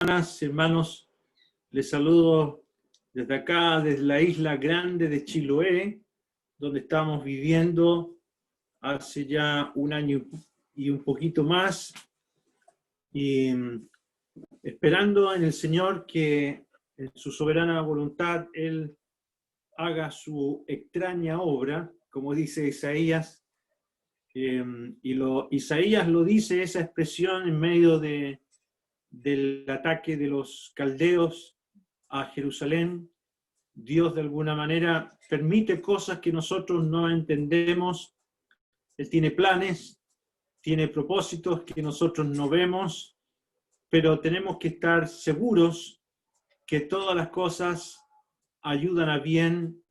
Hermanas, hermanos, les saludo desde acá, desde la isla grande de Chiloé, donde estamos viviendo hace ya un año y un poquito más, y esperando en el Señor que en su soberana voluntad Él haga su extraña obra, como dice Isaías, Isaías lo dice, esa expresión en medio del ataque de los caldeos a Jerusalén. Dios de alguna manera permite cosas que nosotros no entendemos. Él tiene planes, tiene propósitos que nosotros no vemos, pero tenemos que estar seguros que todas las cosas ayudan a bien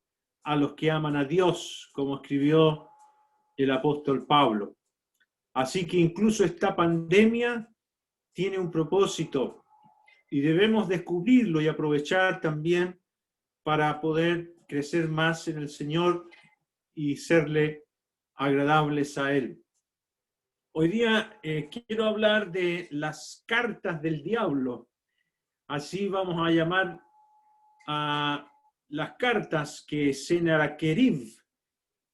a los que aman a Dios, como escribió el apóstol Pablo. Así que incluso esta pandemia tiene un propósito y debemos descubrirlo y aprovechar también para poder crecer más en el Señor y serle agradables a Él. Hoy día quiero hablar de las cartas del diablo. Así vamos a llamar a las cartas que Sennacherib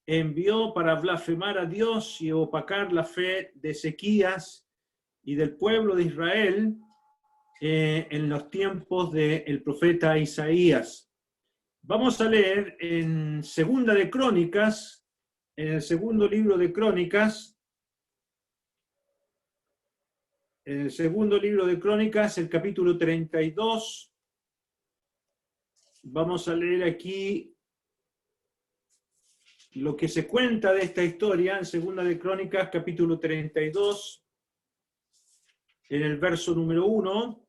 envió para blasfemar a Dios y opacar la fe de Ezequías y del pueblo de Israel en los tiempos del profeta Isaías. Vamos a leer en Segunda de Crónicas, en el segundo libro de Crónicas, el capítulo 32. Vamos a leer aquí lo que se cuenta de esta historia en Segunda de Crónicas, capítulo 32, en el verso número 1,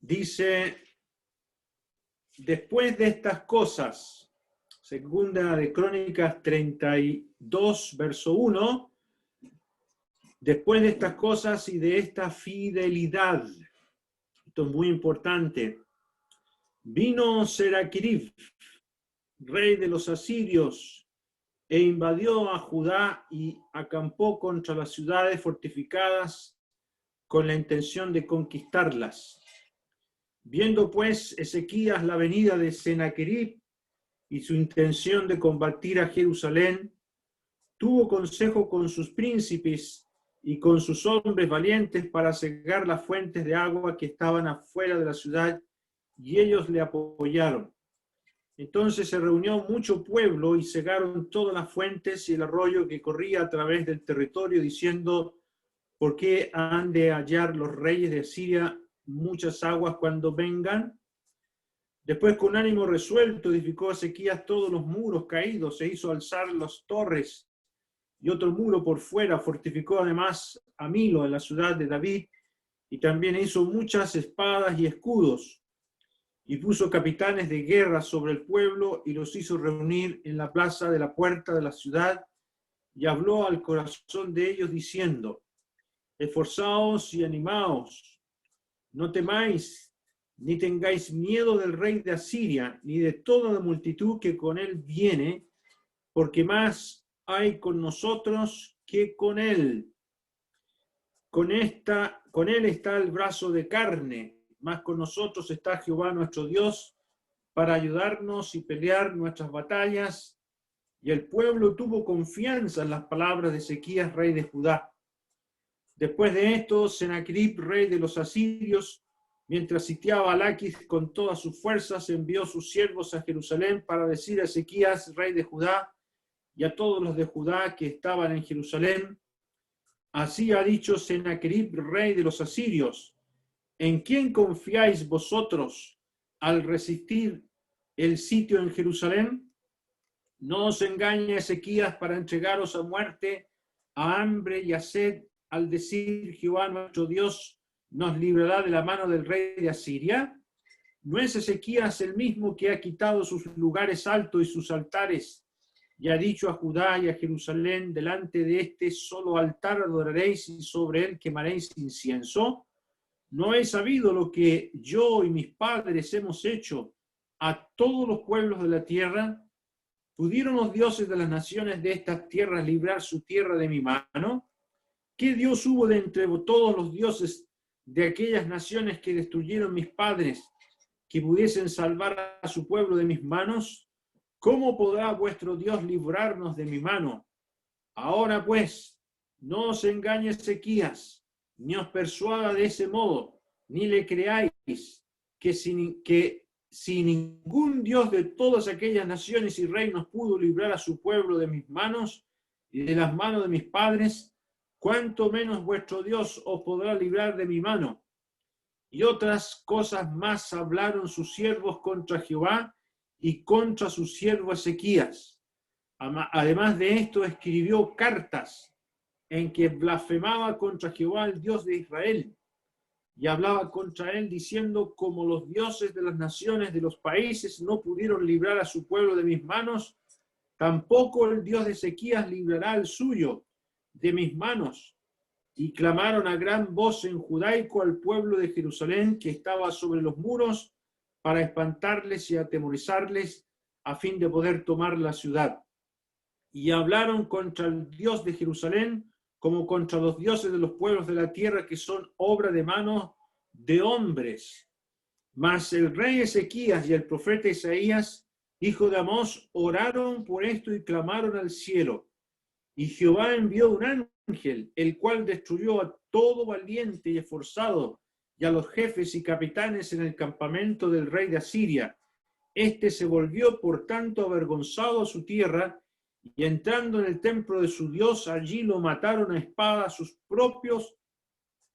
dice: después de estas cosas, Segunda de Crónicas 32, verso 1, después de estas cosas y de esta fidelidad, esto es muy importante, vino Sennacherib, rey de los asirios, e invadió a Judá y acampó contra las ciudades fortificadas con la intención de conquistarlas. Viendo pues Ezequías la venida de Sennacherib y su intención de combatir a Jerusalén, tuvo consejo con sus príncipes y con sus hombres valientes para cegar las fuentes de agua que estaban afuera de la ciudad, y ellos le apoyaron. Entonces se reunió mucho pueblo y cegaron todas las fuentes y el arroyo que corría a través del territorio, diciendo: ¿por qué han de hallar los reyes de Asiria muchas aguas cuando vengan? Después, con ánimo resuelto, edificó Ezequías todos los muros caídos, se hizo alzar las torres y otro muro por fuera. Fortificó además a Milo, en la ciudad de David, y también hizo muchas espadas y escudos, y puso capitanes de guerra sobre el pueblo y los hizo reunir en la plaza de la puerta de la ciudad, y habló al corazón de ellos diciendo: esforzaos y animaos, no temáis, ni tengáis miedo del rey de Asiria, ni de toda la multitud que con él viene, porque más hay con nosotros que con él. Con él está el brazo de carne, más con nosotros está Jehová nuestro Dios, para ayudarnos y pelear nuestras batallas. Y el pueblo tuvo confianza en las palabras de Ezequías, rey de Judá. Después de esto, Sennacherib, rey de los asirios, mientras sitiaba a Laquis con todas sus fuerzas, envió sus siervos a Jerusalén para decir a Ezequías, rey de Judá, y a todos los de Judá que estaban en Jerusalén: así ha dicho Sennacherib, rey de los asirios: ¿en quién confiáis vosotros al resistir el sitio en Jerusalén? No os engañe Ezequías para entregaros a muerte, a hambre y a sed, al decir: Jehová nuestro Dios nos librará de la mano del rey de Asiria. ¿No es Ezequías el mismo que ha quitado sus lugares altos y sus altares, y ha dicho a Judá y a Jerusalén: delante de este solo altar adoraréis y sobre él quemaréis incienso? ¿No he sabido lo que yo y mis padres hemos hecho a todos los pueblos de la tierra? ¿Pudieron los dioses de las naciones de estas tierras librar su tierra de mi mano? ¿Qué Dios hubo de entre todos los dioses de aquellas naciones que destruyeron mis padres, que pudiesen salvar a su pueblo de mis manos? ¿Cómo podrá vuestro Dios librarnos de mi mano? Ahora pues, no os engañe Ezequías, ni os persuada de ese modo, ni le creáis que si ningún Dios de todas aquellas naciones y reinos pudo librar a su pueblo de mis manos y de las manos de mis padres, cuánto menos vuestro Dios os podrá librar de mi mano. Y otras cosas más hablaron sus siervos contra Jehová y contra su siervo Ezequías. Además de esto, escribió cartas en que blasfemaba contra Jehová, el Dios de Israel, y hablaba contra él diciendo: como los dioses de las naciones de los países no pudieron librar a su pueblo de mis manos, tampoco el Dios de Ezequías librará al suyo de mis manos. Y clamaron a gran voz en judaico al pueblo de Jerusalén que estaba sobre los muros, para espantarles y atemorizarles, a fin de poder tomar la ciudad. Y hablaron contra el Dios de Jerusalén como contra los dioses de los pueblos de la tierra, que son obra de manos de hombres. Mas el rey Ezequías y el profeta Isaías, hijo de Amós, oraron por esto y clamaron al cielo. Y Jehová envió un ángel, el cual destruyó a todo valiente y esforzado, y a los jefes y capitanes en el campamento del rey de Asiria. Este se volvió por tanto avergonzado a su tierra, y entrando en el templo de su Dios, allí lo mataron a espada a sus propios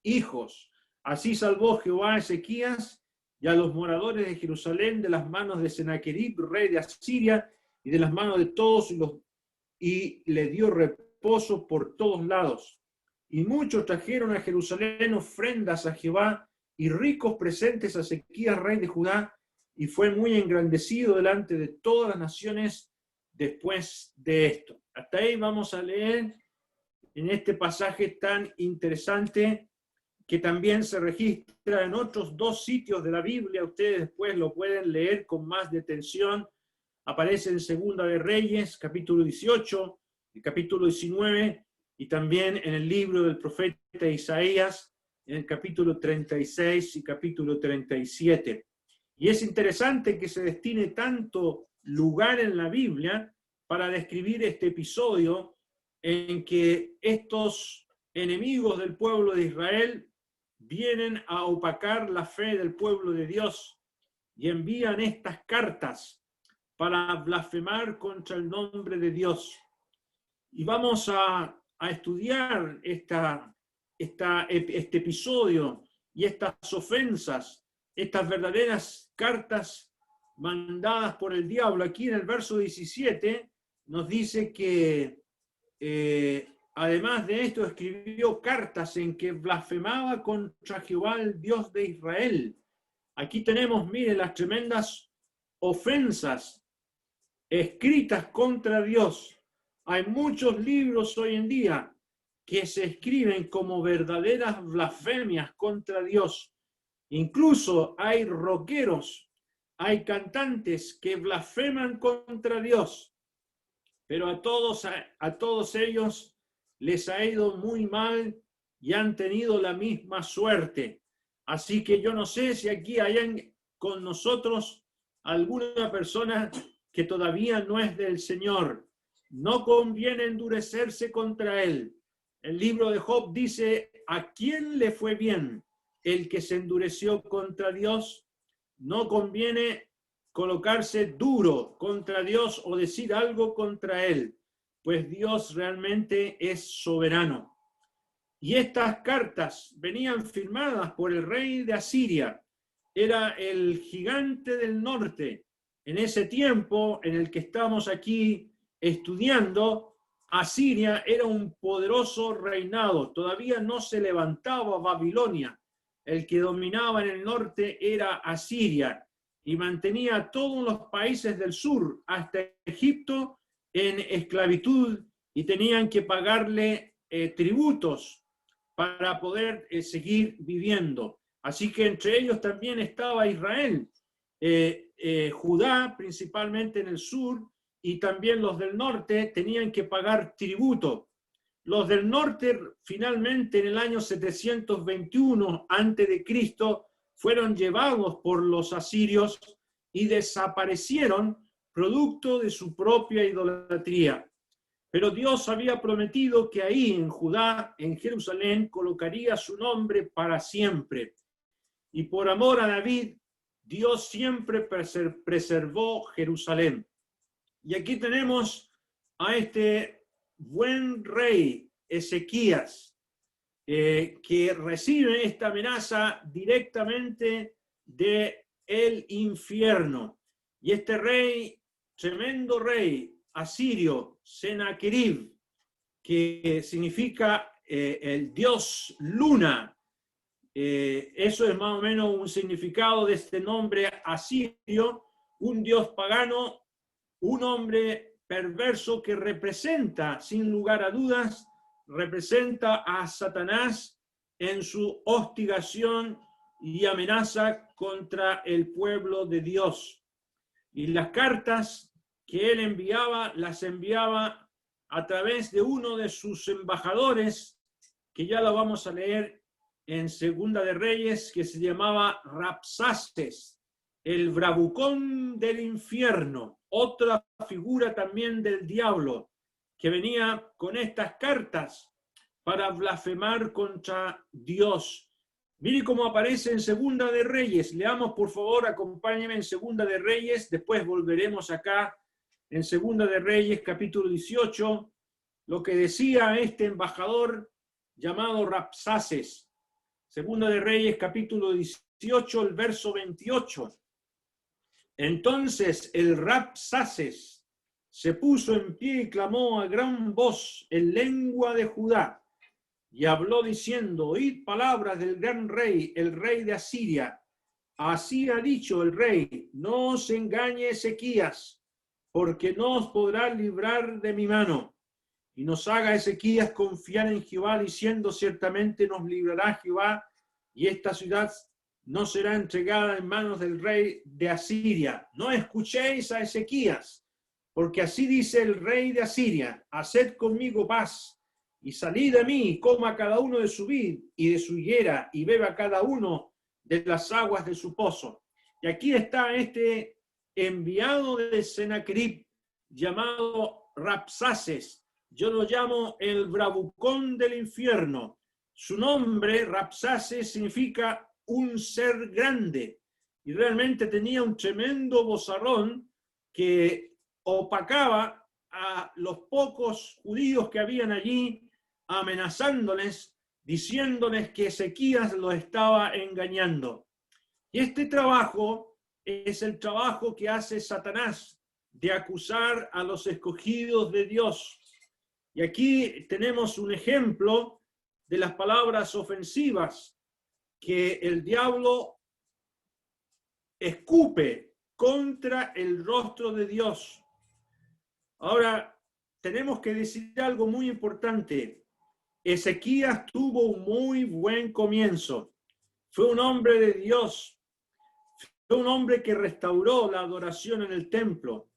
hijos. Así salvó Jehová a Ezequías y a los moradores de Jerusalén de las manos de Sennacherib, rey de Asiria, y de las manos de todos, y le dio reposo por todos lados. Y muchos trajeron a Jerusalén ofrendas a Jehová y ricos presentes a Ezequías, rey de Judá, y fue muy engrandecido delante de todas las naciones después de esto. Hasta ahí vamos a leer en este pasaje tan interesante, que también se registra en otros dos sitios de la Biblia. Ustedes después lo pueden leer con más detención. Aparece en Segunda de Reyes, capítulo 18, y capítulo 19, y también en el libro del profeta Isaías, en el capítulo 36 y capítulo 37. Y es interesante que se destine tanto lugar en la Biblia para describir este episodio en que estos enemigos del pueblo de Israel vienen a opacar la fe del pueblo de Dios y envían estas cartas para blasfemar contra el nombre de Dios. Y vamos a estudiar este episodio y estas ofensas, estas verdaderas cartas mandadas por el diablo. Aquí en el verso 17 nos dice que además de esto escribió cartas en que blasfemaba contra Jehová, el Dios de Israel. Aquí tenemos, miren, las tremendas ofensas escritas contra Dios. Hay muchos libros hoy en día que se escriben como verdaderas blasfemias contra Dios. Incluso hay rockeros, hay cantantes que blasfeman contra Dios, pero a todos ellos les ha ido muy mal y han tenido la misma suerte. Así que yo no sé si aquí hay con nosotros alguna persona que todavía no es del Señor. No conviene endurecerse contra él. El libro de Job dice: ¿a quién le fue bien? El que se endureció contra Dios. No conviene colocarse duro contra Dios o decir algo contra él, pues Dios realmente es soberano. Y estas cartas venían firmadas por el rey de Asiria. Era el gigante del norte. En ese tiempo en el que estamos aquí estudiando, Asiria era un poderoso reinado. Todavía no se levantaba Babilonia. El que dominaba en el norte era Asiria y mantenía a todos los países del sur, hasta Egipto, en esclavitud, y tenían que pagarle tributos para poder seguir viviendo. Así que entre ellos también estaba Israel, Judá principalmente en el sur, y también los del norte tenían que pagar tributo. Los del norte, finalmente, en el año 721 a.C., fueron llevados por los asirios y desaparecieron producto de su propia idolatría. Pero Dios había prometido que ahí, en Judá, en Jerusalén, colocaría su nombre para siempre. Y por amor a David, Dios siempre preservó Jerusalén. Y aquí tenemos a este buen rey, Ezequías, que recibe esta amenaza directamente del infierno. Y este rey, tremendo rey asirio, Sennacherib, que significa el dios luna, eso es más o menos un significado de este nombre asirio, un dios pagano, un hombre perverso que representa, sin lugar a dudas, representa a Satanás en su hostigación y amenaza contra el pueblo de Dios. Y las cartas que él enviaba, las enviaba a través de uno de sus embajadores, que ya lo vamos a leer en Segunda de Reyes, que se llamaba Rabsaces, el bravucón del infierno, otra figura también del diablo, que venía con estas cartas para blasfemar contra Dios. Mire cómo aparece en Segunda de Reyes. Leamos, por favor, acompáñenme en Segunda de Reyes, después volveremos acá en Segunda de Reyes, capítulo 18, lo que decía este embajador llamado Rabsaces. Segunda de Reyes, capítulo 18, el verso 28. Entonces el Rabsaces se puso en pie y clamó a gran voz en lengua de Judá, y habló diciendo: oíd palabras del gran rey, el rey de Asiria. Así ha dicho el rey: no os engañe Ezequías, porque no os podrá librar de mi mano. Y nos haga Ezequías confiar en Jehová, diciendo: ciertamente nos librará Jehová, y esta ciudad no será entregada en manos del rey de Asiria. No escuchéis a Ezequías, porque así dice el rey de Asiria: haced conmigo paz, y salid de mí, y coma cada uno de su vid y de su higuera, y beba cada uno de las aguas de su pozo. Y aquí está este enviado de Sennacherib, llamado Rabsaces. Yo lo llamo el bravucón del infierno. Su nombre, Rabsaces, significa un ser grande, y realmente tenía un tremendo vozarrón que opacaba a los pocos judíos que habían allí, amenazándoles, diciéndoles que Ezequías lo estaba engañando. Y este trabajo es el trabajo que hace Satanás, de acusar a los escogidos de Dios. Y aquí tenemos un ejemplo de las palabras ofensivas que el diablo escupe contra el rostro de Dios. Ahora, tenemos que decir algo muy importante. Ezequías tuvo un muy buen comienzo. Fue un hombre de Dios. Fue un hombre que restauró la adoración en el templo.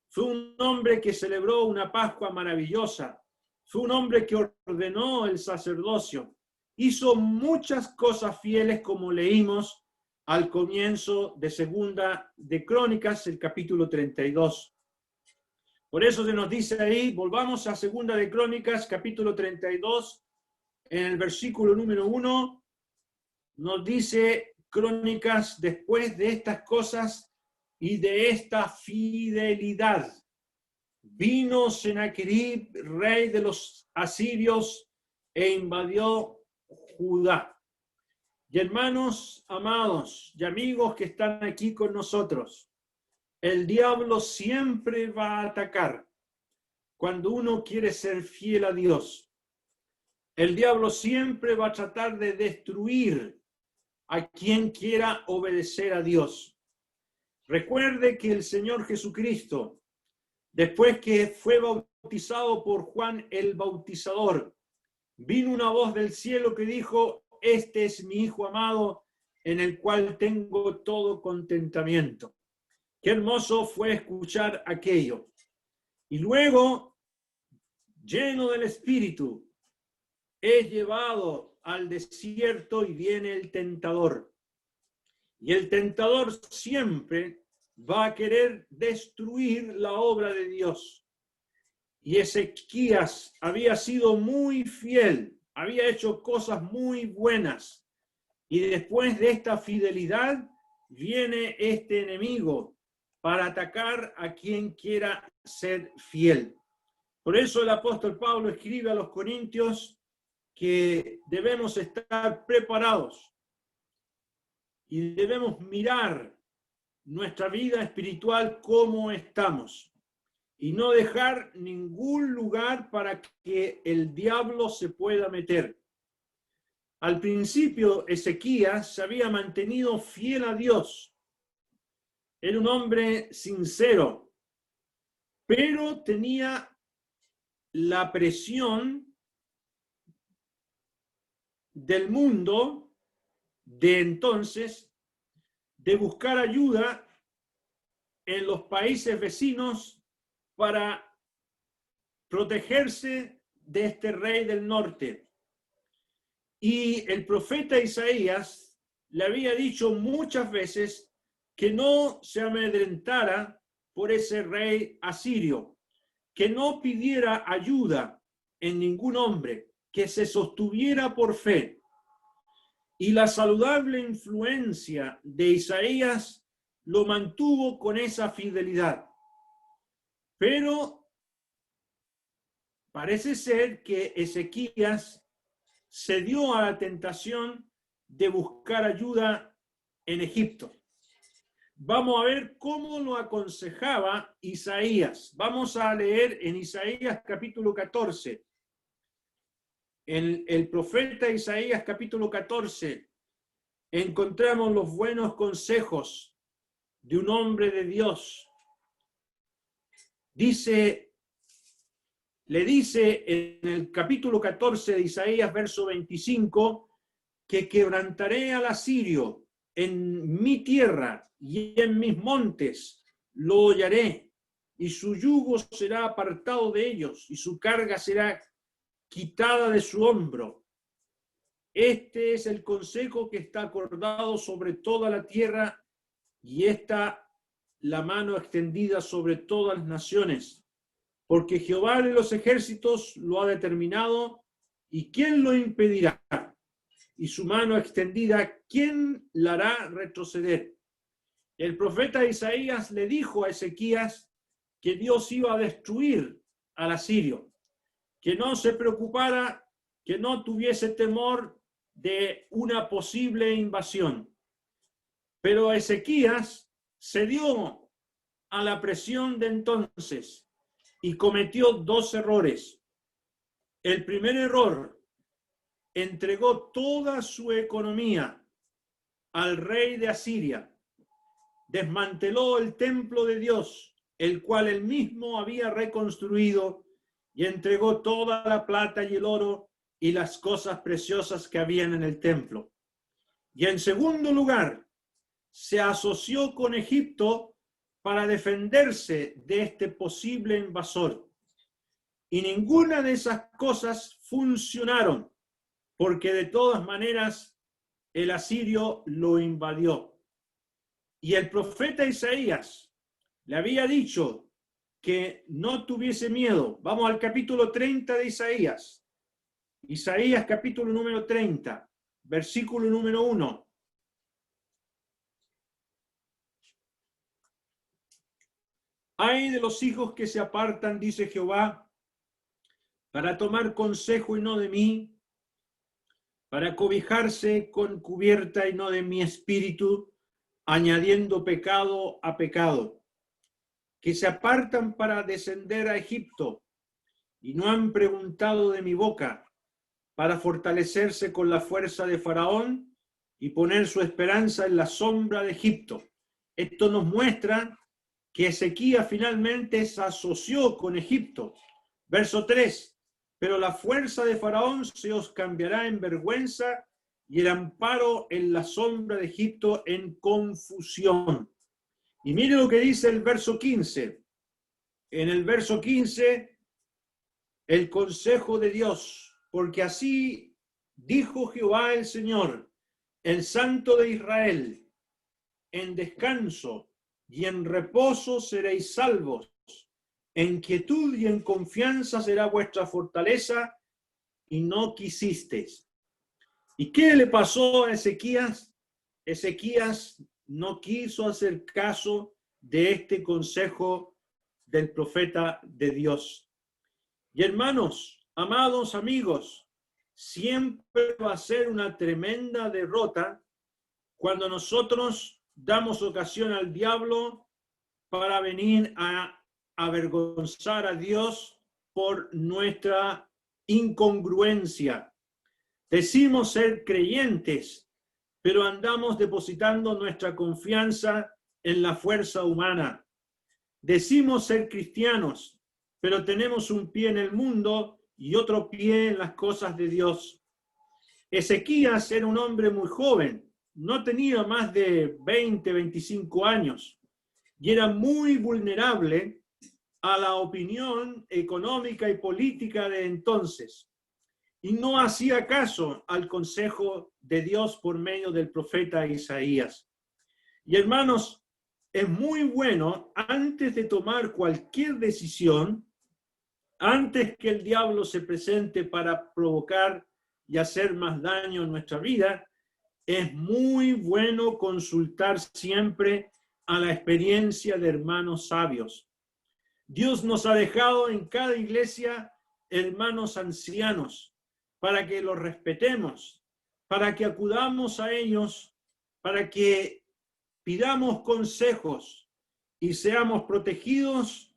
Fue un hombre que celebró una Pascua maravillosa. Fue un hombre que ordenó el sacerdocio. Hizo muchas cosas fieles, como leímos al comienzo de Segunda de Crónicas, el capítulo 32. Por eso se nos dice ahí, volvamos a Segunda de Crónicas, capítulo 32, en el versículo número 1, nos dice Crónicas: después de estas cosas y de esta fidelidad, vino Sennacherib, rey de los asirios, e invadió Judá. Y hermanos amados y amigos que están aquí con nosotros, el diablo siempre va a atacar cuando uno quiere ser fiel a Dios. El diablo siempre va a tratar de destruir a quien quiera obedecer a Dios. Recuerde que el Señor Jesucristo, después que fue bautizado por Juan el Bautizador, vino una voz del cielo que dijo: este es mi Hijo amado, en el cual tengo todo contentamiento. Qué hermoso fue escuchar aquello. Y luego, lleno del Espíritu, es llevado al desierto y viene el tentador. Y el tentador siempre va a querer destruir la obra de Dios. Y Ezequías había sido muy fiel, había hecho cosas muy buenas. Y después de esta fidelidad viene este enemigo para atacar a quien quiera ser fiel. Por eso el apóstol Pablo escribe a los corintios que debemos estar preparados y debemos mirar nuestra vida espiritual cómo estamos y no dejar ningún lugar para que el diablo se pueda meter. Al principio, Ezequías se había mantenido fiel a Dios. Era un hombre sincero, pero tenía la presión del mundo de entonces de buscar ayuda en los países vecinos para protegerse de este rey del norte. Y el profeta Isaías le había dicho muchas veces que no se amedrentara por ese rey asirio, que no pidiera ayuda en ningún hombre, que se sostuviera por fe. Y la saludable influencia de Isaías lo mantuvo con esa fidelidad. Pero parece ser que Ezequías se dio a la tentación de buscar ayuda en Egipto. Vamos a ver cómo lo aconsejaba Isaías. Vamos a leer en Isaías capítulo 14. En el profeta Isaías capítulo 14 encontramos los buenos consejos de un hombre de Dios. Le dice en el capítulo 14 de Isaías, verso 25, que quebrantaré al asirio en mi tierra y en mis montes lo hollaré, y su yugo será apartado de ellos, y su carga será quitada de su hombro. Este es el consejo que está acordado sobre toda la tierra, y está la mano extendida sobre todas las naciones, porque Jehová de los ejércitos lo ha determinado, y ¿quién lo impedirá? Y su mano extendida, ¿quién la hará retroceder? El profeta Isaías le dijo a Ezequías que Dios iba a destruir al asirio, que no se preocupara, que no tuviese temor de una posible invasión. Pero Ezequías se dio a la presión de entonces y cometió dos errores. El primer error, entregó toda su economía al rey de Asiria, desmanteló el templo de Dios, el cual él mismo había reconstruido, y entregó toda la plata y el oro y las cosas preciosas que habían en el templo. Y en segundo lugar, se asoció con Egipto para defenderse de este posible invasor. Y ninguna de esas cosas funcionaron, porque de todas maneras el asirio lo invadió. Y el profeta Isaías le había dicho que no tuviese miedo. Vamos al capítulo 30 de Isaías. Isaías capítulo número 30, versículo número 1. Ay de los hijos que se apartan, dice Jehová, para tomar consejo y no de mí, para cobijarse con cubierta y no de mi espíritu, añadiendo pecado a pecado, que se apartan para descender a Egipto y no han preguntado de mi boca, para fortalecerse con la fuerza de Faraón y poner su esperanza en la sombra de Egipto. Esto nos muestra que Ezequías finalmente se asoció con Egipto. Verso 3, pero la fuerza de Faraón se os cambiará en vergüenza y el amparo en la sombra de Egipto en confusión. Y mire lo que dice el verso 15. En el verso 15, el consejo de Dios porque así dijo Jehová el Señor, el Santo de Israel: en descanso y en reposo seréis salvos, en quietud y en confianza será vuestra fortaleza, y no quisisteis. ¿Y qué le pasó a Ezequías? Ezequías no quiso hacer caso de este consejo del profeta de Dios. Y hermanos, amados amigos, siempre va a ser una tremenda derrota cuando nosotros damos ocasión al diablo para venir a avergonzar a Dios por nuestra incongruencia. Decimos ser creyentes, pero andamos depositando nuestra confianza en la fuerza humana. Decimos ser cristianos, pero tenemos un pie en el mundo y otro pie en las cosas de Dios. Ezequías era un hombre muy joven, no tenía más de 20, 25 años, y era muy vulnerable a la opinión económica y política de entonces, y no hacía caso al consejo de Dios por medio del profeta Isaías. Y hermanos, es muy bueno, antes de tomar cualquier decisión, antes que el diablo se presente para provocar y hacer más daño en nuestra vida, es muy bueno consultar siempre a la experiencia de hermanos sabios. Dios nos ha dejado en cada iglesia hermanos ancianos para que los respetemos, para que acudamos a ellos, para que pidamos consejos y seamos protegidos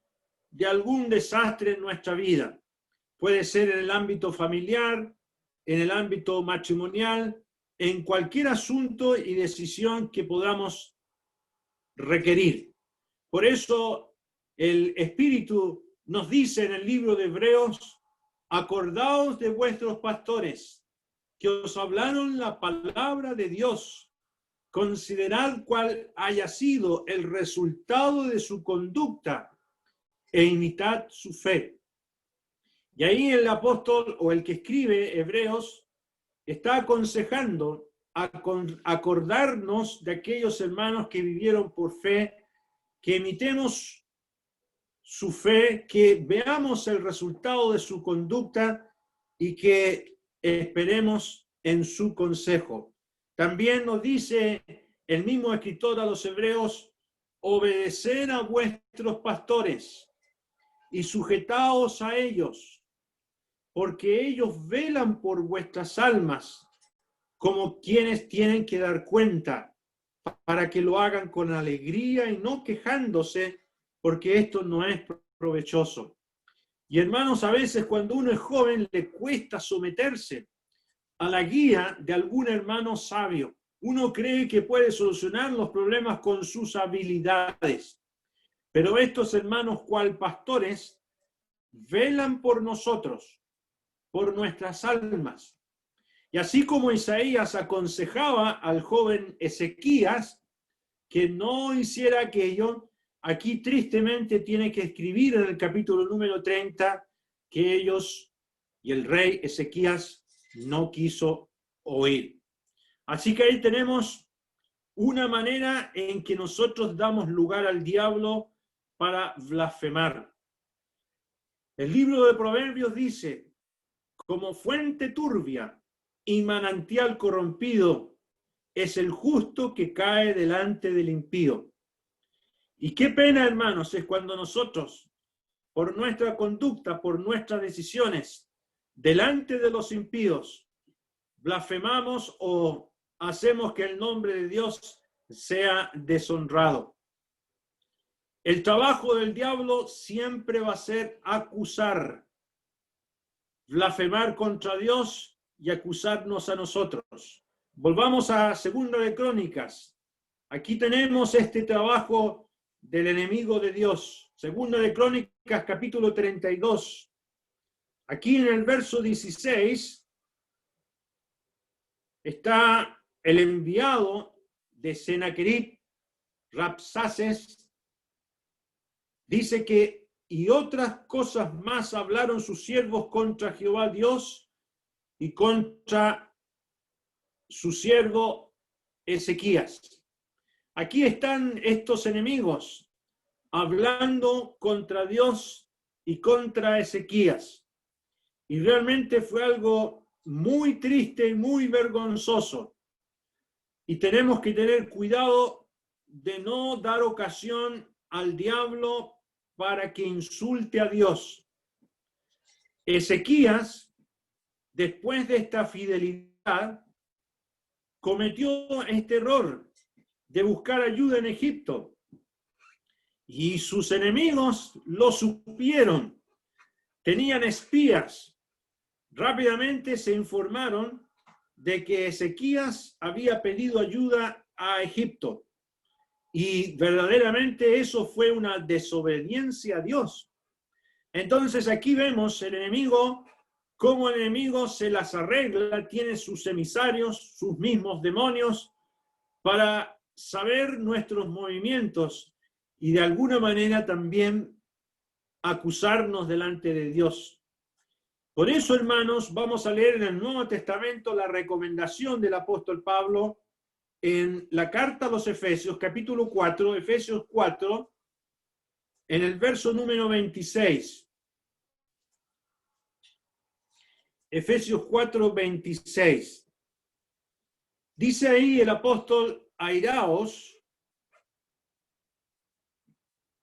de algún desastre en nuestra vida. Puede ser en el ámbito familiar, en el ámbito matrimonial, en cualquier asunto y decisión que podamos requerir. Por eso el Espíritu nos dice en el libro de Hebreos: acordaos de vuestros pastores, que os hablaron la palabra de Dios. Considerad cuál haya sido el resultado de su conducta e imitad su fe. Y ahí el apóstol o el que escribe Hebreos está aconsejando acordarnos de aquellos hermanos que vivieron por fe, que imitemos su fe, que veamos el resultado de su conducta y que esperemos en su consejo. También nos dice el mismo escritor a los Hebreos: obedeced a vuestros pastores y sujetaos a ellos, porque ellos velan por vuestras almas como quienes tienen que dar cuenta, para que lo hagan con alegría y no quejándose, porque esto no es provechoso. Y hermanos, a veces cuando uno es joven le cuesta someterse a la guía de algún hermano sabio. Uno cree que puede solucionar los problemas con sus habilidades, pero estos hermanos, cual pastores, velan por nosotros, por nuestras almas. Y así como Isaías aconsejaba al joven Ezequías que no hiciera aquello, aquí tristemente tiene que escribir en el capítulo número 30 que ellos y el rey Ezequías no quiso oír. Así que ahí tenemos una manera en que nosotros damos lugar al diablo para blasfemar. El libro de Proverbios dice: como fuente turbia y manantial corrompido es el justo que cae delante del impío. Y qué pena, hermanos, es cuando nosotros, por nuestra conducta, por nuestras decisiones, delante de los impíos, blasfemamos o hacemos que el nombre de Dios sea deshonrado. El trabajo del diablo siempre va a ser acusar, blasfemar contra Dios y acusarnos a nosotros. Volvamos a Segunda de Crónicas. Aquí tenemos este trabajo del enemigo de Dios. Segunda de Crónicas, capítulo 32. Aquí en el verso 16 está el enviado de Sennacherib, Rabsaces. Dice que y otras cosas más hablaron sus siervos contra Jehová Dios y contra su siervo Ezequías. Aquí están estos enemigos hablando contra Dios y contra Ezequías. Y realmente fue algo muy triste y muy vergonzoso. Y tenemos que tener cuidado de no dar ocasión al diablo para que insulte a Dios. Ezequías, después de esta fidelidad, cometió este error de buscar ayuda en Egipto. Y sus enemigos lo supieron. Tenían espías. Rápidamente se informaron de que Ezequías había pedido ayuda a Egipto. Y verdaderamente eso fue una desobediencia a Dios. Entonces aquí vemos el enemigo, cómo el enemigo se las arregla, tiene sus emisarios, sus mismos demonios, para saber nuestros movimientos y de alguna manera también acusarnos delante de Dios. Por eso, hermanos, vamos a leer en el Nuevo Testamento la recomendación del apóstol Pablo en la carta a los Efesios, capítulo 4, Efesios 4, en el verso número 26. Efesios 4, 26. Dice ahí el apóstol: airaos,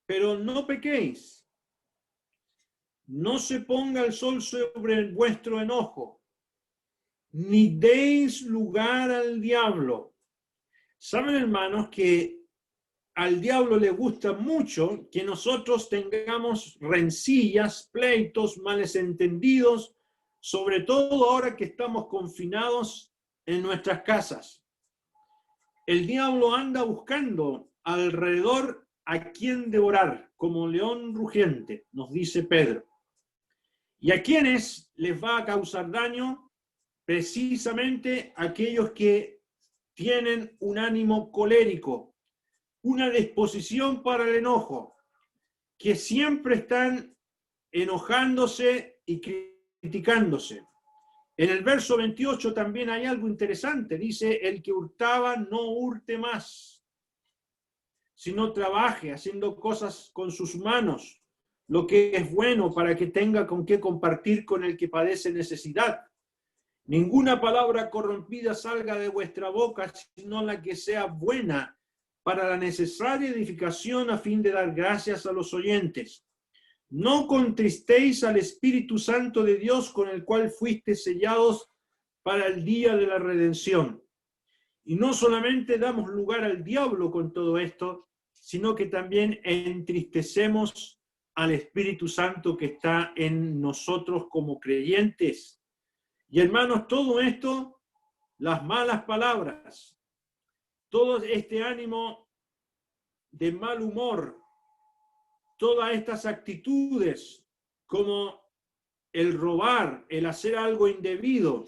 pero no pequéis. No se ponga el sol sobre vuestro enojo, ni deis lugar al diablo. Saben, hermanos, que al diablo le gusta mucho que nosotros tengamos rencillas, pleitos, males entendidos, sobre todo ahora que estamos confinados en nuestras casas. El diablo anda buscando alrededor a quien devorar, como león rugiente, nos dice Pedro. ¿Y a quiénes les va a causar daño? Precisamente aquellos que tienen un ánimo colérico, una disposición para el enojo, que siempre están enojándose y criticándose. En el verso 28 también hay algo interesante. Dice: el que hurtaba no hurte más, sino trabaje haciendo cosas con sus manos, lo que es bueno, para que tenga con qué compartir con el que padece necesidad. Ninguna palabra corrompida salga de vuestra boca, sino la que sea buena para la necesaria edificación, a fin de dar gracias a los oyentes. No contristéis al Espíritu Santo de Dios, con el cual fuisteis sellados para el día de la redención. Y no solamente damos lugar al diablo con todo esto, sino que también entristecemos al Espíritu Santo que está en nosotros como creyentes. Y hermanos, todo esto, las malas palabras, todo este ánimo de mal humor, todas estas actitudes como el robar, el hacer algo indebido,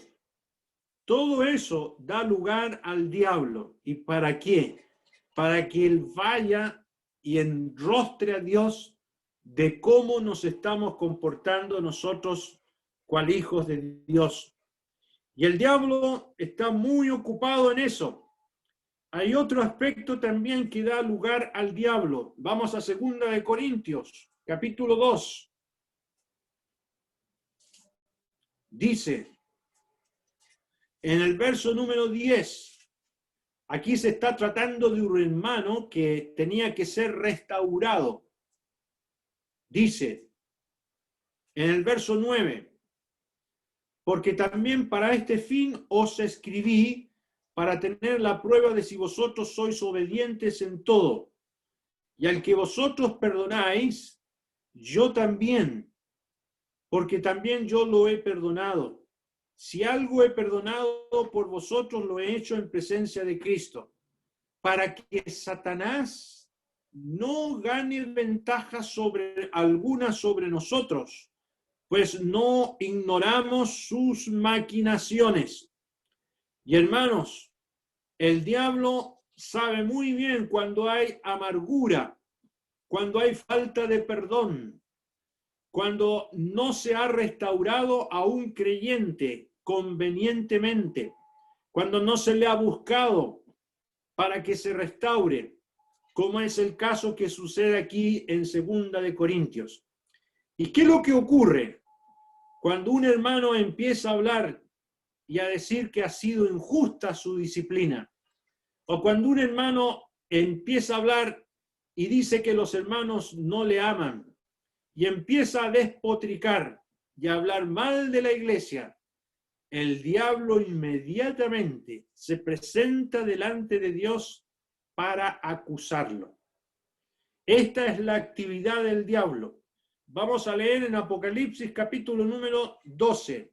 todo eso da lugar al diablo. ¿Y para qué? Para que él vaya y enrostre a Dios de cómo nos estamos comportando nosotros cual hijos de Dios. Y el diablo está muy ocupado en eso. Hay otro aspecto también que da lugar al diablo. Vamos a 2 de Corintios, capítulo 2. Dice, en el verso número 10, aquí se está tratando de un hermano que tenía que ser restaurado. Dice, en el verso 9, porque también para este fin os escribí, para tener la prueba de si vosotros sois obedientes en todo. Y al que vosotros perdonáis, yo también, porque también yo lo he perdonado. Si algo he perdonado por vosotros, lo he hecho en presencia de Cristo, para que Satanás no gane ventaja alguna sobre nosotros, pues no ignoramos sus maquinaciones. Y hermanos, el diablo sabe muy bien cuando hay amargura, cuando hay falta de perdón, cuando no se ha restaurado a un creyente convenientemente, cuando no se le ha buscado para que se restaure, como es el caso que sucede aquí en 2 de Corintios. ¿Y qué es lo que ocurre cuando un hermano empieza a hablar y a decir que ha sido injusta su disciplina? O cuando un hermano empieza a hablar y dice que los hermanos no le aman y empieza a despotricar y a hablar mal de la iglesia, el diablo inmediatamente se presenta delante de Dios para acusarlo. Esta es la actividad del diablo. Vamos a leer en Apocalipsis capítulo número 12.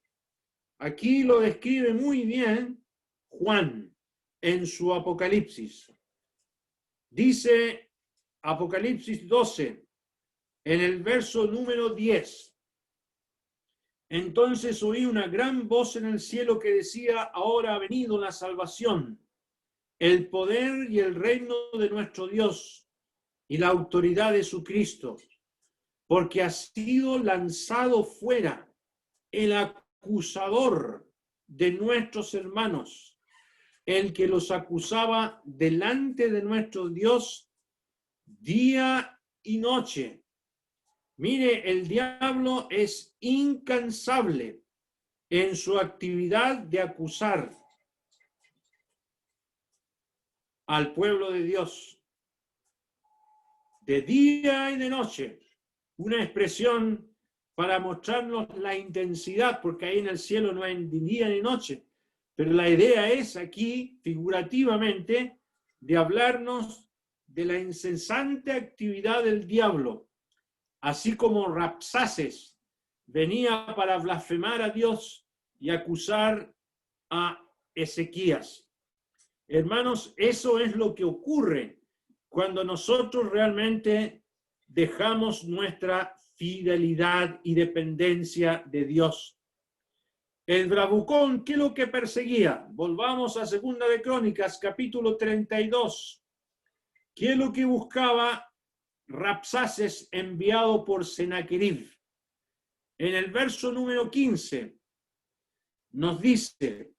Aquí lo describe muy bien Juan en su Apocalipsis. Dice Apocalipsis 12, en el verso número 10. Entonces oí una gran voz en el cielo que decía: ahora ha venido la salvación, el poder y el reino de nuestro Dios y la autoridad de su Cristo, porque ha sido lanzado fuera el acusador de nuestros hermanos, el que los acusaba delante de nuestro Dios día y noche. Mire, el diablo es incansable en su actividad de acusar al pueblo de Dios, de día y de noche. Una expresión para mostrarnos la intensidad, porque ahí en el cielo no hay ni día ni noche. Pero la idea es aquí, figurativamente, de hablarnos de la incesante actividad del diablo, así como Rabsaces venía para blasfemar a Dios y acusar a Ezequías. Hermanos, eso es lo que ocurre cuando nosotros realmente dejamos nuestra fidelidad y dependencia de Dios. El bravucón, ¿qué es lo que perseguía? Volvamos a 2 de Crónicas, capítulo 32. ¿Qué es lo que buscaba Rabsaces enviado por Sennacherib? En el verso número 15 nos dice: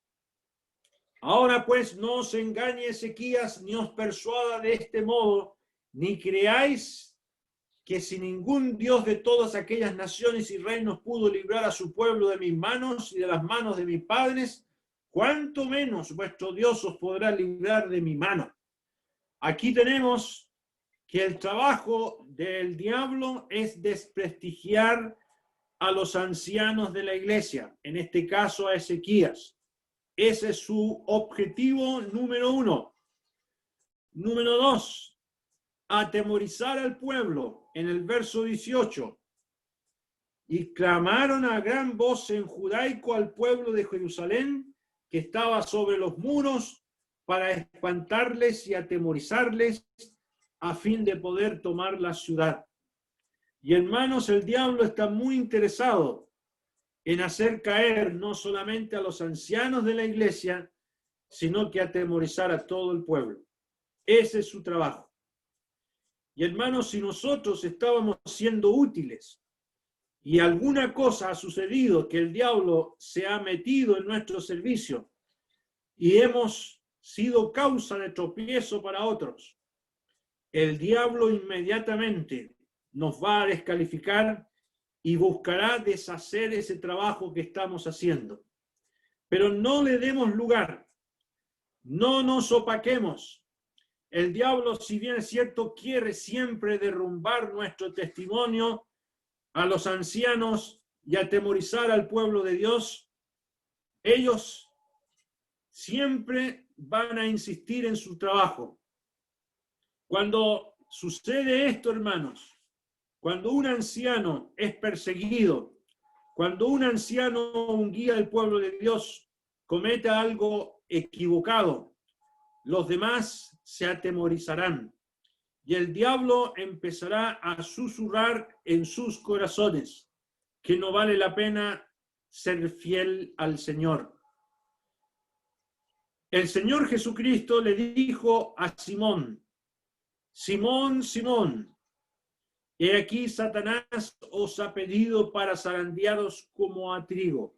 ahora pues no os engañe Ezequías, ni os persuada de este modo, ni creáis que si ningún Dios de todas aquellas naciones y reinos pudo librar a su pueblo de mis manos y de las manos de mis padres, cuánto menos vuestro Dios os podrá librar de mi mano. Aquí tenemos que el trabajo del diablo es desprestigiar a los ancianos de la iglesia, en este caso a Ezequías. Ese es su objetivo número 1. Número 2, atemorizar al pueblo, en el verso 18. Y clamaron a gran voz en judaico al pueblo de Jerusalén, que estaba sobre los muros, para espantarles y atemorizarles, a fin de poder tomar la ciudad. Y hermanos, el diablo está muy interesado en hacer caer no solamente a los ancianos de la iglesia, sino que atemorizar a todo el pueblo. Ese es su trabajo. Y hermanos, si nosotros estábamos siendo útiles y alguna cosa ha sucedido que el diablo se ha metido en nuestro servicio y hemos sido causa de tropiezo para otros, el diablo inmediatamente nos va a descalificar y buscará deshacer ese trabajo que estamos haciendo. Pero no le demos lugar, no nos opaquemos. El diablo, si bien es cierto, quiere siempre derrumbar nuestro testimonio a los ancianos y atemorizar al pueblo de Dios. Ellos siempre van a insistir en su trabajo. Cuando sucede esto, hermanos, cuando un anciano es perseguido, cuando un anciano, un guía del pueblo de Dios, cometa algo equivocado, los demás se atemorizarán y el diablo empezará a susurrar en sus corazones que no vale la pena ser fiel al Señor. El Señor Jesucristo le dijo a Simón: Simón, Simón, he aquí Satanás os ha pedido para zarandearos como a trigo.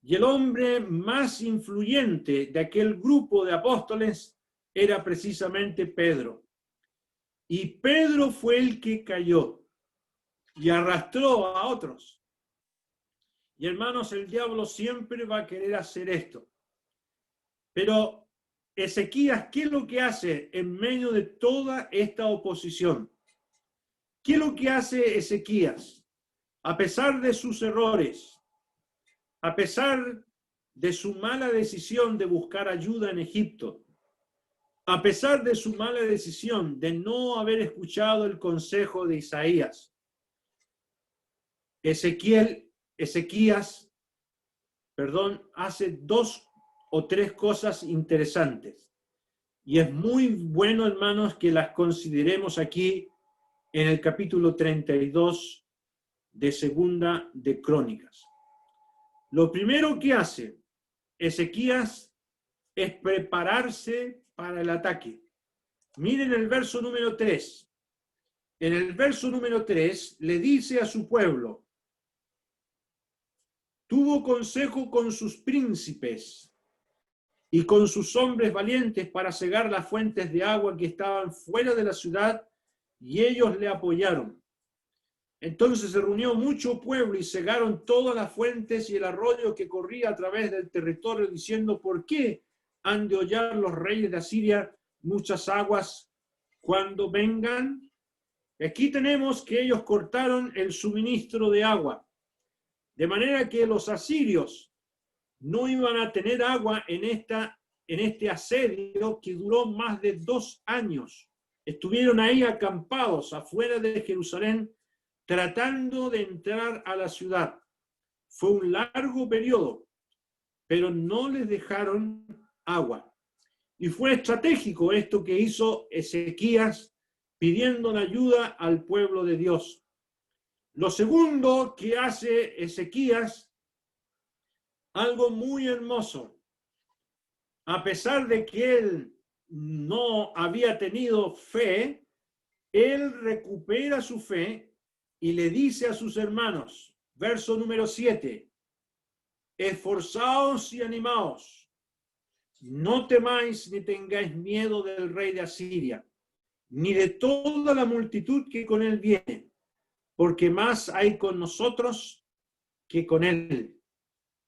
Y el hombre más influyente de aquel grupo de apóstoles era precisamente Pedro. Y Pedro fue el que cayó y arrastró a otros. Y hermanos, el diablo siempre va a querer hacer esto. Pero Ezequías, ¿qué es lo que hace en medio de toda esta oposición? ¿Qué es lo que hace Ezequías? A pesar de sus errores, a pesar de su mala decisión de buscar ayuda en Egipto, a pesar de su mala decisión de no haber escuchado el consejo de Isaías, Ezequías, hace 2 o 3 cosas interesantes. Y es muy bueno, hermanos, que las consideremos aquí en el capítulo 32 de Segunda de Crónicas. Lo primero que hace Ezequías es prepararse para el ataque. Miren el verso número 3. En el verso número 3 le dice a su pueblo: tuvo consejo con sus príncipes y con sus hombres valientes para cegar las fuentes de agua que estaban fuera de la ciudad, y ellos le apoyaron. Entonces se reunió mucho pueblo y cegaron todas las fuentes y el arroyo que corría a través del territorio, diciendo: ¿por qué han de hollar los reyes de Asiria muchas aguas cuando vengan? Aquí tenemos que ellos cortaron el suministro de agua, de manera que los asirios no iban a tener agua en este asedio que duró más de 2 años. Estuvieron ahí acampados afuera de Jerusalén, tratando de entrar a la ciudad. Fue un largo periodo, pero no les dejaron agua. Y fue estratégico esto que hizo Ezequías, pidiendo la ayuda al pueblo de Dios. Lo segundo que hace Ezequías, algo muy hermoso. A pesar de que él no había tenido fe, él recupera su fe y le dice a sus hermanos, verso número 7, esforzaos y animaos, no temáis ni tengáis miedo del rey de Asiria, ni de toda la multitud que con él viene, porque más hay con nosotros que con él.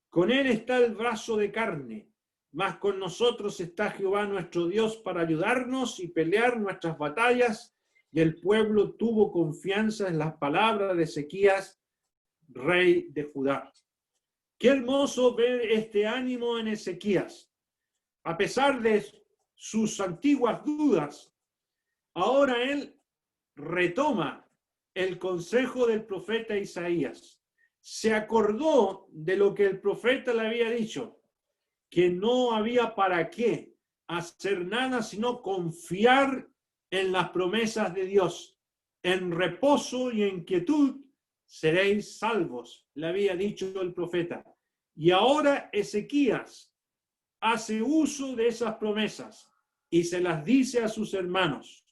Con él está el brazo de carne, mas con nosotros está Jehová nuestro Dios para ayudarnos y pelear nuestras batallas. Y el pueblo tuvo confianza en las palabras de Ezequías, rey de Judá. Qué hermoso ver este ánimo en Ezequías. A pesar de sus antiguas dudas, ahora él retoma el consejo del profeta Isaías. Se acordó de lo que el profeta le había dicho, que no había para qué hacer nada sino confiar en las promesas de Dios. En reposo y en quietud seréis salvos, le había dicho el profeta. Y ahora Ezequías hace uso de esas promesas y se las dice a sus hermanos: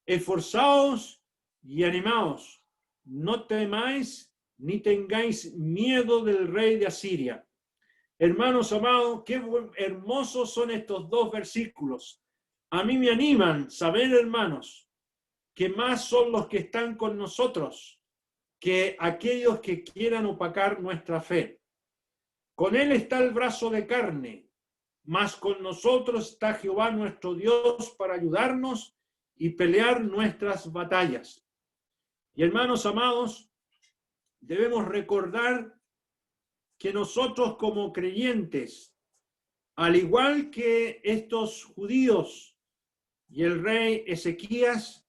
esforzaos y animaos, no temáis ni tengáis miedo del rey de Asiria. Hermanos amados, qué hermosos son estos 2 versículos. A mí me animan saber, hermanos, que más son los que están con nosotros que aquellos que quieran opacar nuestra fe. Con él está el brazo de carne, mas con nosotros está Jehová nuestro Dios para ayudarnos y pelear nuestras batallas. Y hermanos amados, debemos recordar que nosotros como creyentes, al igual que estos judíos y el rey Ezequías,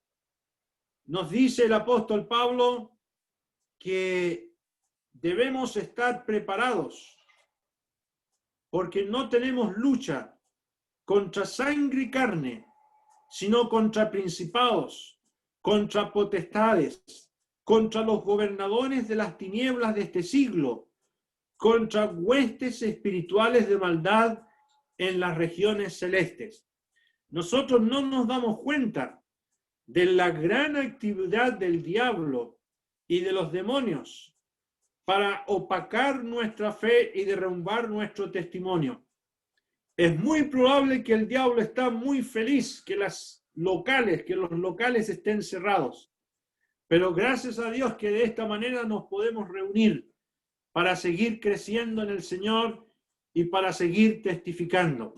nos dice el apóstol Pablo que debemos estar preparados, porque no tenemos lucha contra sangre y carne, sino contra principados, contra potestades, contra los gobernadores de las tinieblas de este siglo, contra huestes espirituales de maldad en las regiones celestes. Nosotros no nos damos cuenta de la gran actividad del diablo y de los demonios para opacar nuestra fe y derrumbar nuestro testimonio. Es muy probable que el diablo está muy feliz que los locales estén cerrados. Pero gracias a Dios que de esta manera nos podemos reunir para seguir creciendo en el Señor y para seguir testificando.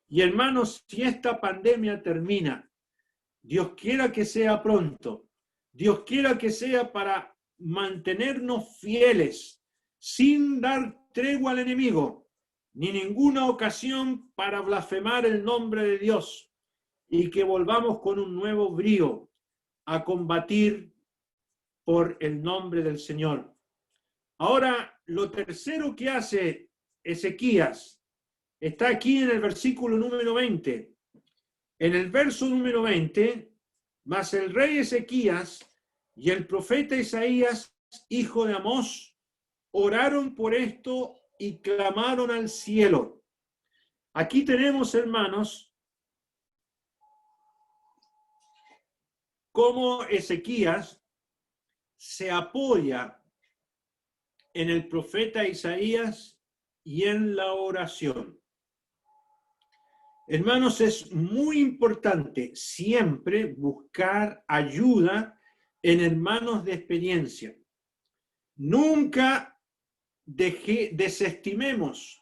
Y hermanos, si esta pandemia termina, Dios quiera que sea pronto, Dios quiera que sea para mantenernos fieles, sin dar tregua al enemigo, ni ninguna ocasión para blasfemar el nombre de Dios, y que volvamos con un nuevo brío a combatir por el nombre del Señor. Ahora, lo tercero que hace Ezequías está aquí en el versículo número 20. En el verso número 20, mas el rey Ezequías y el profeta Isaías, hijo de Amós, oraron por esto y clamaron al cielo. Aquí tenemos, hermanos, cómo Ezequías se apoya en el profeta Isaías y en la oración. Hermanos, es muy importante siempre buscar ayuda en hermanos de experiencia. Nunca desestimemos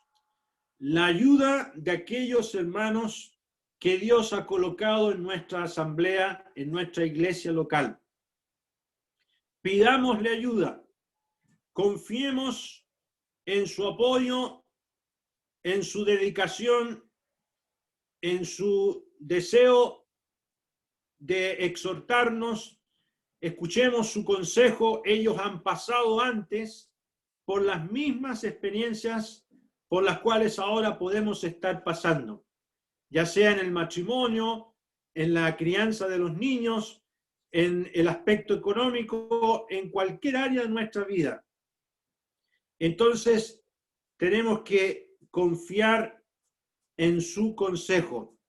la ayuda de aquellos hermanos que Dios ha colocado en nuestra asamblea, en nuestra iglesia local. Pidámosle ayuda, confiemos en su apoyo, en su dedicación, en su deseo de exhortarnos. Escuchemos su consejo. Ellos han pasado antes por las mismas experiencias por las cuales ahora podemos estar pasando, ya sea en el matrimonio, en la crianza de los niños, en el aspecto económico, en cualquier área de nuestra vida. Entonces, tenemos que confiar en su consejo.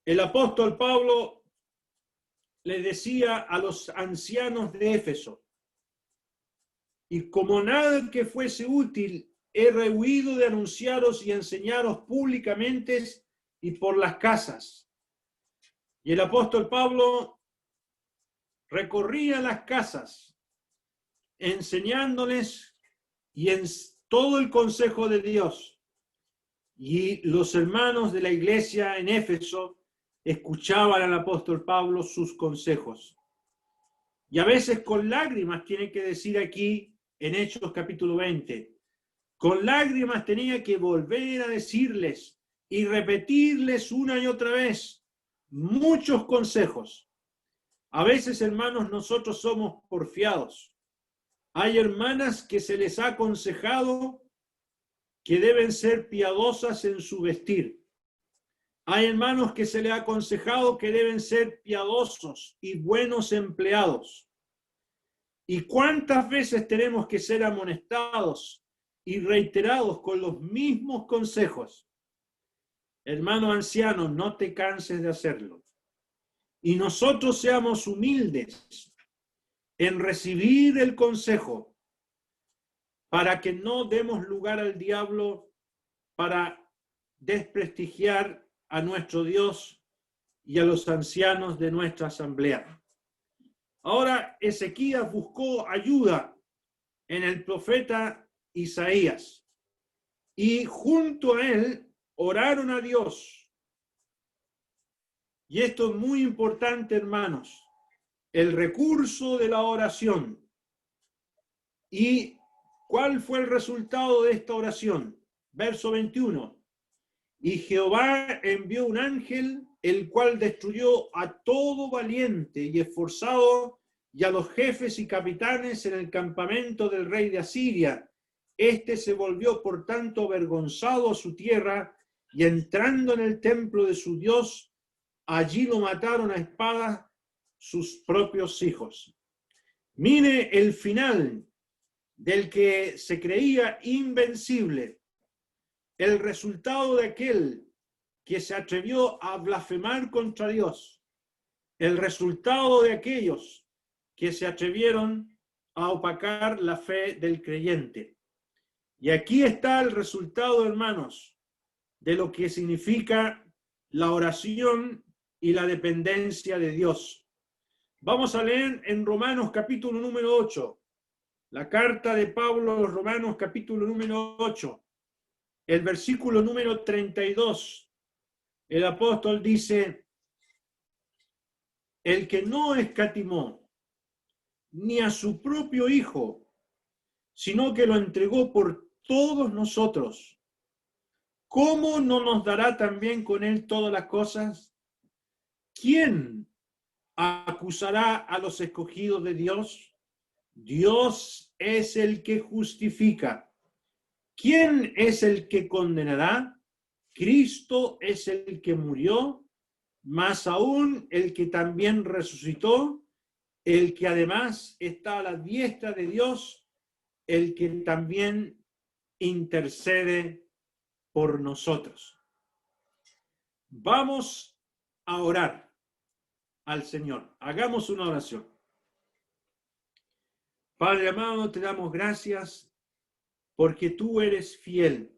El apóstol Pablo le decía a los ancianos de Éfeso: y como nada que fuese útil, he rehuido de anunciaros y enseñaros públicamente y por las casas. Y el apóstol Pablo recorría las casas, enseñándoles y en todo el consejo de Dios. Y los hermanos de la iglesia en Éfeso escuchaban al apóstol Pablo sus consejos. Y a veces con lágrimas, tiene que decir aquí en Hechos capítulo 20, con lágrimas tenía que volver a decirles y repetirles una y otra vez muchos consejos. A veces, hermanos, nosotros somos porfiados. Hay hermanas que se les ha aconsejado que deben ser piadosas en su vestir. Hay hermanos que se les ha aconsejado que deben ser piadosos y buenos empleados. ¿Y cuántas veces tenemos que ser amonestados y reiterados con los mismos consejos? Hermano anciano, no te canses de hacerlo. Y nosotros seamos humildes en recibir el consejo para que no demos lugar al diablo para desprestigiar a nuestro Dios y a los ancianos de nuestra asamblea. Ahora Ezequías buscó ayuda en el profeta Isaías y junto a él oraron a Dios. Y esto es muy importante, hermanos, el recurso de la oración. ¿Y cuál fue el resultado de esta oración? Verso 21. Y Jehová envió un ángel, el cual destruyó a todo valiente y esforzado y a los jefes y capitanes en el campamento del rey de Asiria. Este se volvió por tanto avergonzado a su tierra y entrando en el templo de su Dios, allí lo mataron a espada sus propios hijos. Mire el final del que se creía invencible. El resultado de aquel que se atrevió a blasfemar contra Dios, el resultado de aquellos que se atrevieron a opacar la fe del creyente. Y aquí está el resultado, hermanos, de lo que significa la oración y la dependencia de Dios. Vamos a leer en Romanos capítulo número 8, la carta de Pablo a los Romanos capítulo número 8, el versículo número 32. El apóstol dice: el que no escatimó ni a su propio Hijo, sino que lo entregó por todos nosotros, ¿cómo no nos dará también con él todas las cosas? ¿Quién acusará a los escogidos de Dios? Dios es el que justifica. ¿Quién es el que condenará? Cristo es el que murió, más aún el que también resucitó, el que además está a la diestra de Dios, el que también intercede por nosotros. Vamos a orar al Señor. Hagamos una oración. Padre amado, te damos gracias porque tú eres fiel.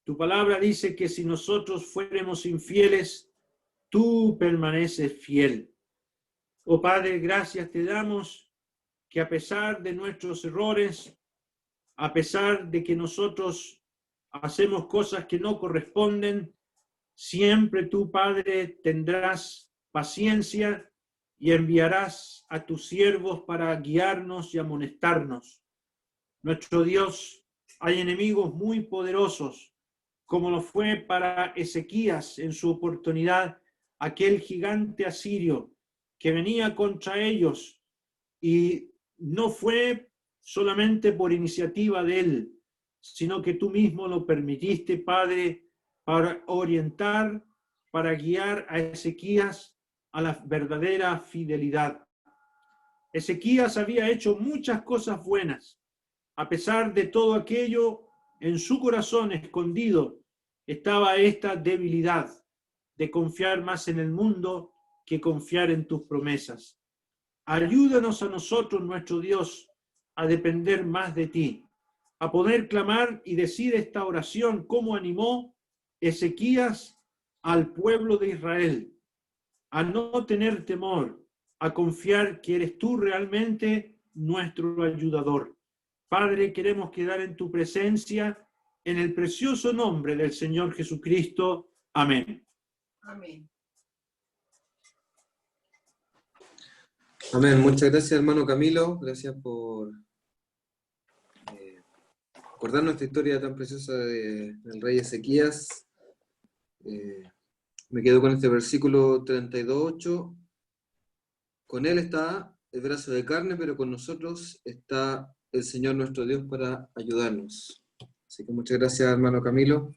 Tu palabra dice que si nosotros fuéramos infieles, tú permaneces fiel. Oh Padre, gracias te damos que a pesar de nuestros errores, a pesar de que nosotros hacemos cosas que no corresponden, siempre tú, Padre, tendrás paciencia y enviarás a tus siervos para guiarnos y amonestarnos. Nuestro Dios, hay enemigos muy poderosos, como lo fue para Ezequías en su oportunidad, aquel gigante asirio que venía contra ellos, y no fue solamente por iniciativa de él, sino que tú mismo lo permitiste, Padre, para orientar, para guiar a Ezequías a la verdadera fidelidad. Ezequías había hecho muchas cosas buenas. A pesar de todo aquello, en su corazón escondido estaba esta debilidad de confiar más en el mundo que confiar en tus promesas. Ayúdanos a nosotros, nuestro Dios, a depender más de ti, a poder clamar y decir esta oración como animó Ezequías al pueblo de Israel, a no tener temor, a confiar que eres tú realmente nuestro ayudador. Padre, queremos quedar en tu presencia en el precioso nombre del Señor Jesucristo. Amén. Amén. Amén. Muchas gracias, hermano Camilo. Gracias por darnos esta historia tan preciosa del rey Ezequías. Me quedo con este versículo 32:8. Con él está el brazo de carne, pero con nosotros está el Señor nuestro Dios para ayudarnos. Así que muchas gracias, hermano Camilo.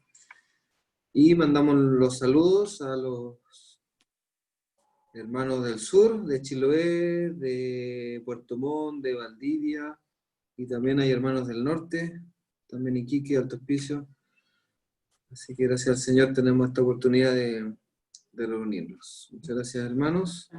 Y mandamos los saludos a los hermanos del sur, de Chiloé, de Puerto Montt, de Valdivia, y también hay hermanos del norte, también Iquique, Alto Hospicio. Así que gracias al Señor tenemos esta oportunidad de reunirnos. Muchas gracias, hermanos.